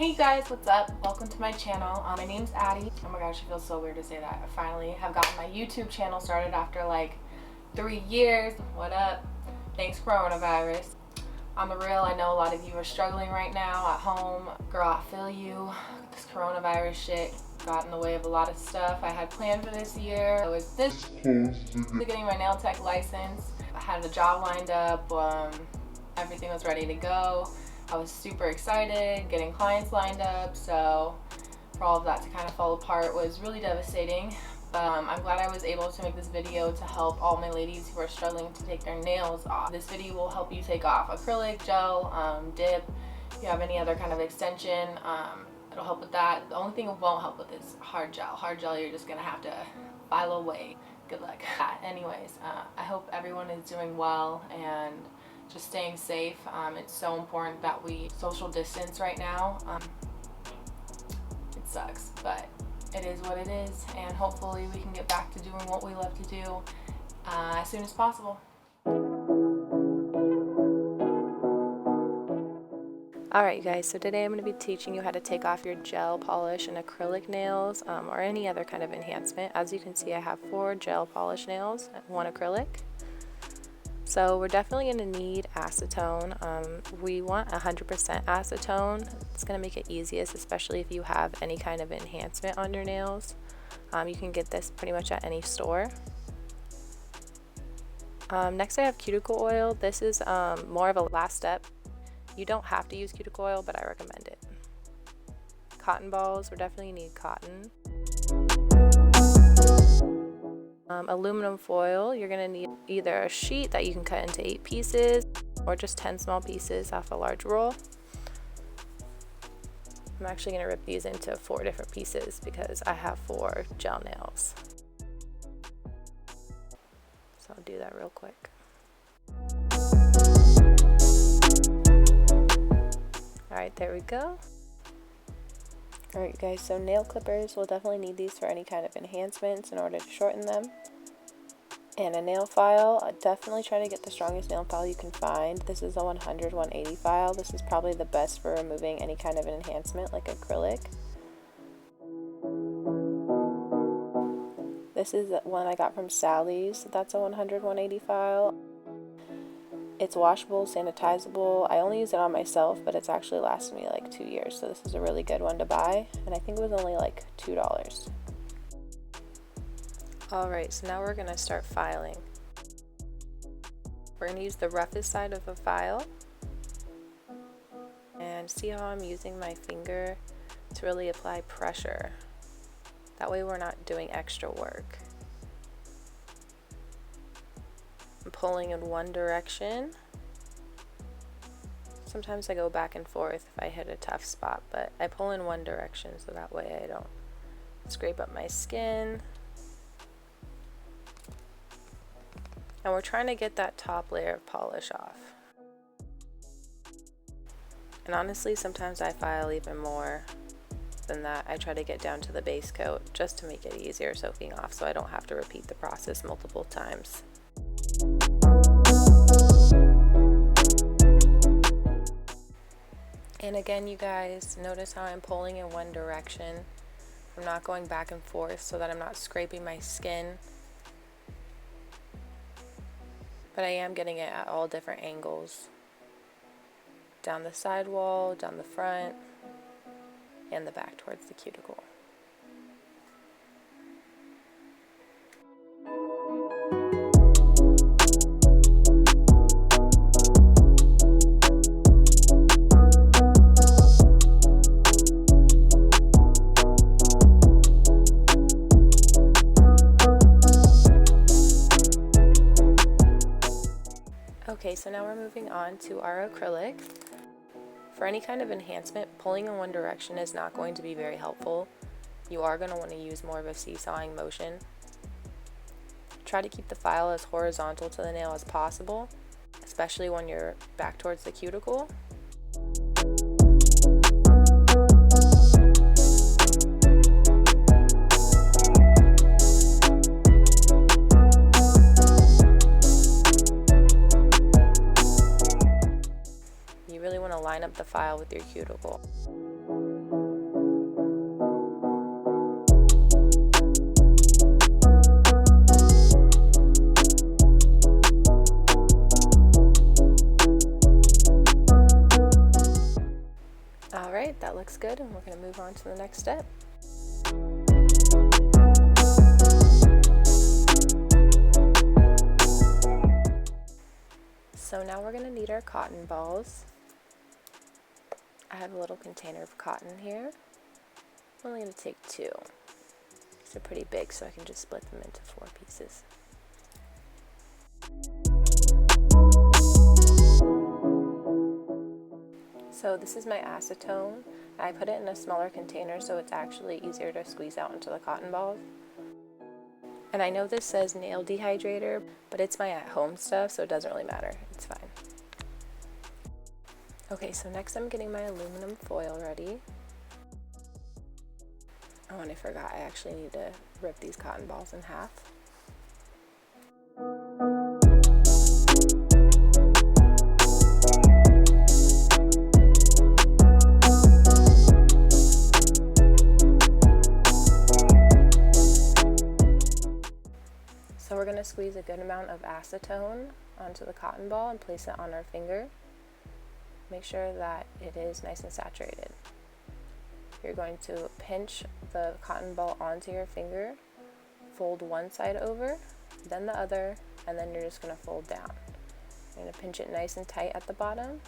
Hey guys, what's up? Welcome to my channel. My name's Addie. Oh my gosh, it feels so weird to say that. I finally have gotten my YouTube channel started after like 3 years. What up? Thanks, coronavirus. On the real, I know a lot of you are struggling right now at home. Girl, I feel you. This coronavirus shit got in the way of a lot of stuff I had planned for this year. It was this getting my nail tech license. I had a job lined up. Everything was ready to go. I was super excited, getting clients lined up, so for all of that to kind of fall apart was really devastating. But I'm glad I was able to make this video to help all my ladies who are struggling to take their nails off. This video will help you take off acrylic, gel, dip. If you have any other kind of extension, it'll help with that. The only thing it won't help with is hard gel. Hard gel, you're just gonna have to file away. Good luck. Anyways, I hope everyone is doing well and just staying safe. It's so important that we social distance right now. It sucks, but it is what it is, and hopefully we can get back to doing what we love to do as soon as possible. Alright you guys, so today I'm going to be teaching you how to take off your gel polish and acrylic nails or any other kind of enhancement. As you can see, I have 4 gel polish nails and 1 acrylic. So we're definitely going to need acetone. We want 100% acetone. It's going to make it easiest, especially if you have any kind of enhancement on your nails. You can get this pretty much at any store. Next I have cuticle oil. This is more of a last step. You don't have to use cuticle oil, but I recommend it. Cotton balls, we definitely need cotton. Aluminum foil, you're going to need either a sheet that you can cut into 8 pieces or just 10 small pieces off a large roll. I'm actually going to rip these into 4 different pieces because I have 4 gel nails. So I'll do that real quick. Alright, there we go. Alright guys, so nail clippers, we'll definitely need these for any kind of enhancements in order to shorten them. And a nail file, definitely try to get the strongest nail file you can find. This is a 100-180 file. This is probably the best for removing any kind of an enhancement like acrylic. This is one I got from Sally's. That's a 100-180 file. It's washable, sanitizable. I only use it on myself, but it's actually lasted me like 2 years, so this is a really good one to buy, and I think it was only like $2. Alright, so now we're going to start filing. We're going to use the roughest side of the file, and see how I'm using my finger to really apply pressure. That way we're not doing extra work. I'm pulling in one direction. Sometimes I go back and forth if I hit a tough spot, but I pull in one direction so that way I don't scrape up my skin. And we're trying to get that top layer of polish off. And honestly, sometimes I file even more than that. I try to get down to the base coat just to make it easier soaking off so I don't have to repeat the process multiple times. And again, you guys, notice how I'm pulling in one direction. I'm not going back and forth so that I'm not scraping my skin. But I am getting it at all different angles. Down the side wall, down the front, and the back towards the cuticle. Okay, so now we're moving on to our acrylic. For any kind of enhancement, pulling in one direction is not going to be very helpful. You are going to want to use more of a seesawing motion. Try to keep the file as horizontal to the nail as possible, especially when you're back towards the cuticle. Line up the file with your cuticle. looks good, and we're going to move on to the next step. So now we're going to need our cotton balls. I have a little container of cotton here. I'm only going to take 2. These are pretty big, so I can just split them into 4 pieces. So this is my acetone. I put it in a smaller container so it's actually easier to squeeze out into the cotton balls. And I know this says nail dehydrator, but it's my at-home stuff, so it doesn't really matter. It's fine. Okay, so next I'm getting my aluminum foil ready. Oh, and I forgot, I actually need to rip these cotton balls in half. So we're going to squeeze a good amount of acetone onto the cotton ball and place it on our finger. Make sure that it is nice and saturated. You're going to pinch the cotton ball onto your finger, fold one side over, then the other, and then you're just going to fold down. You're going to pinch it nice and tight at the bottom,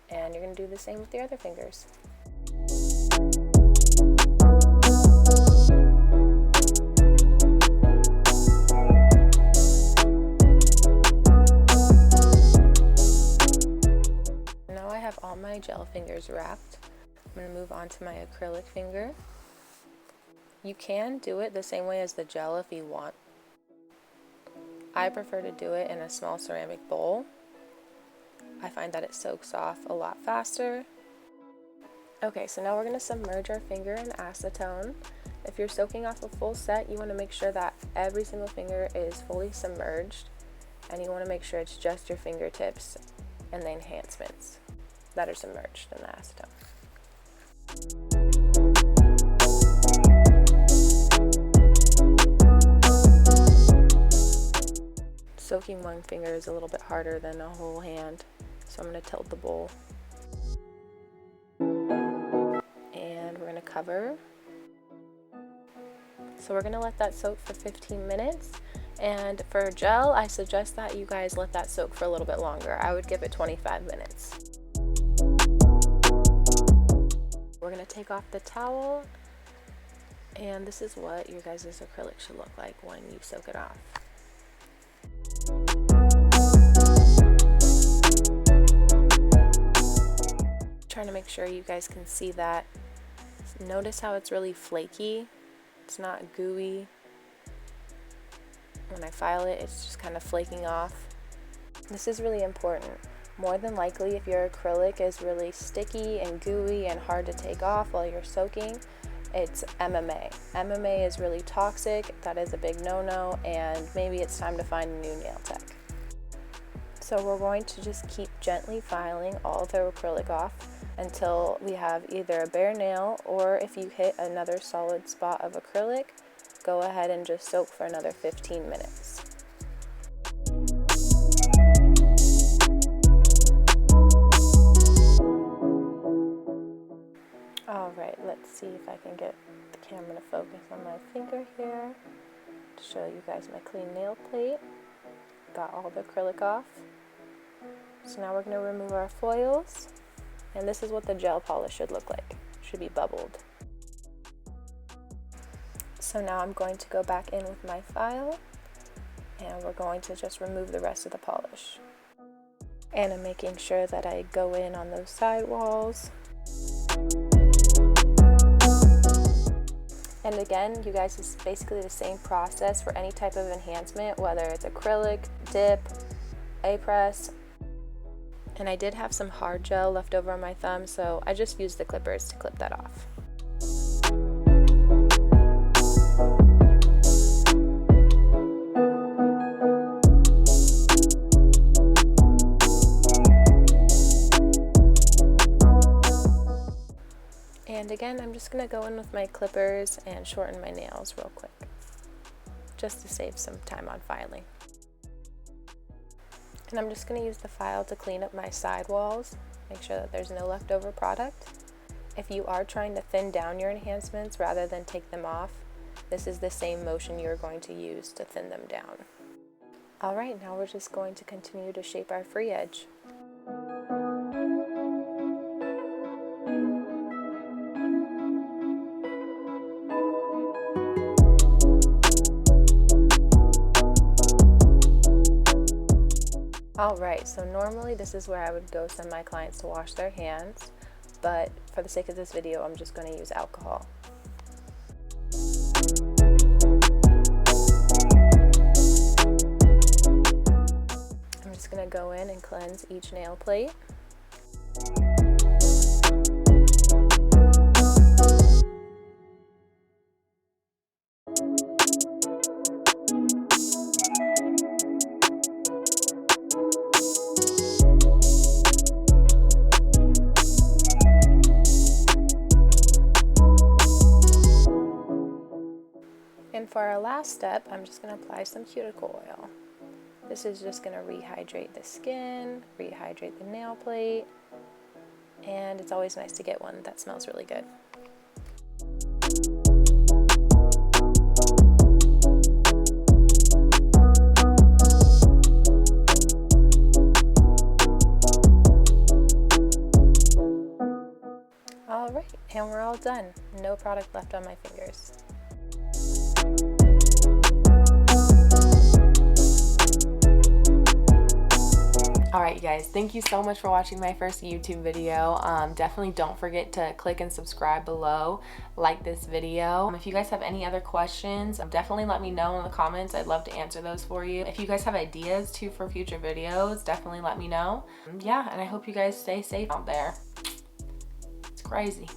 and you're going to do the same with the other fingers. Now I have all my gel fingers wrapped. I'm going to move on to my acrylic finger. You can do it the same way as the gel if you want. I prefer to do it in a small ceramic bowl. I find that it soaks off a lot faster. Okay, so now we're going to submerge our finger in acetone. If you're soaking off a full set, you want to make sure that every single finger is fully submerged, and you want to make sure it's just your fingertips and the enhancements that are submerged in the acetone. Soaking one finger is a little bit harder than a whole hand, so I'm going to tilt the bowl. And we're going to cover. So we're going to let that soak for 15 minutes. And for gel, I suggest that you guys let that soak for a little bit longer. I would give it 25 minutes. We're going to take off the towel, and this is what your guys' acrylic should look like when you soak it off. Trying to make sure you guys can see that. Notice how it's really flaky. It's not gooey. When I file it, it's just kind of flaking off. This is really important. More than likely, if your acrylic is really sticky and gooey and hard to take off while you're soaking, it's MMA. MMA is really toxic. That is a big no-no, and maybe it's time to find a new nail tech. So we're going to just keep gently filing all of the acrylic off until we have either a bare nail, or if you hit another solid spot of acrylic, go ahead and just soak for another 15 minutes. Alright, let's see if I can get the camera to focus on my finger here to show you guys my clean nail plate. Got all the acrylic off. So now we're going to remove our foils, and this is what the gel polish should look like. It should be bubbled. So now I'm going to go back in with my file, and we're going to just remove the rest of the polish. And I'm making sure that I go in on those side walls. And again, you guys, it's basically the same process for any type of enhancement, whether it's acrylic, dip, A-press. And I did have some hard gel left over on my thumb, so I just used the clippers to clip that off. And again, I'm just going to go in with my clippers and shorten my nails real quick, just to save some time on filing. And I'm just going to use the file to clean up my side walls. Make sure that there's no leftover product. If you are trying to thin down your enhancements rather than take them off, this is the same motion you're going to use to thin them down. Alright, now we're just going to continue to shape our free edge. Alright, so normally this is where I would go send my clients to wash their hands, but for the sake of this video, I'm just going to use alcohol. I'm just going to go in and cleanse each nail plate. And for our last step, I'm just going to apply some cuticle oil. This is just going to rehydrate the skin, rehydrate the nail plate, and it's always nice to get one that smells really good. Alright, and we're all done. No product left on my fingers. Alright you guys, thank you so much for watching my first YouTube video. Definitely don't forget to click and subscribe below, like this video. If you guys have any other questions, definitely let me know in the comments. I'd love to answer those for you. If you guys have ideas too for future videos, definitely let me know. Yeah, and I hope you guys stay safe out there. It's crazy.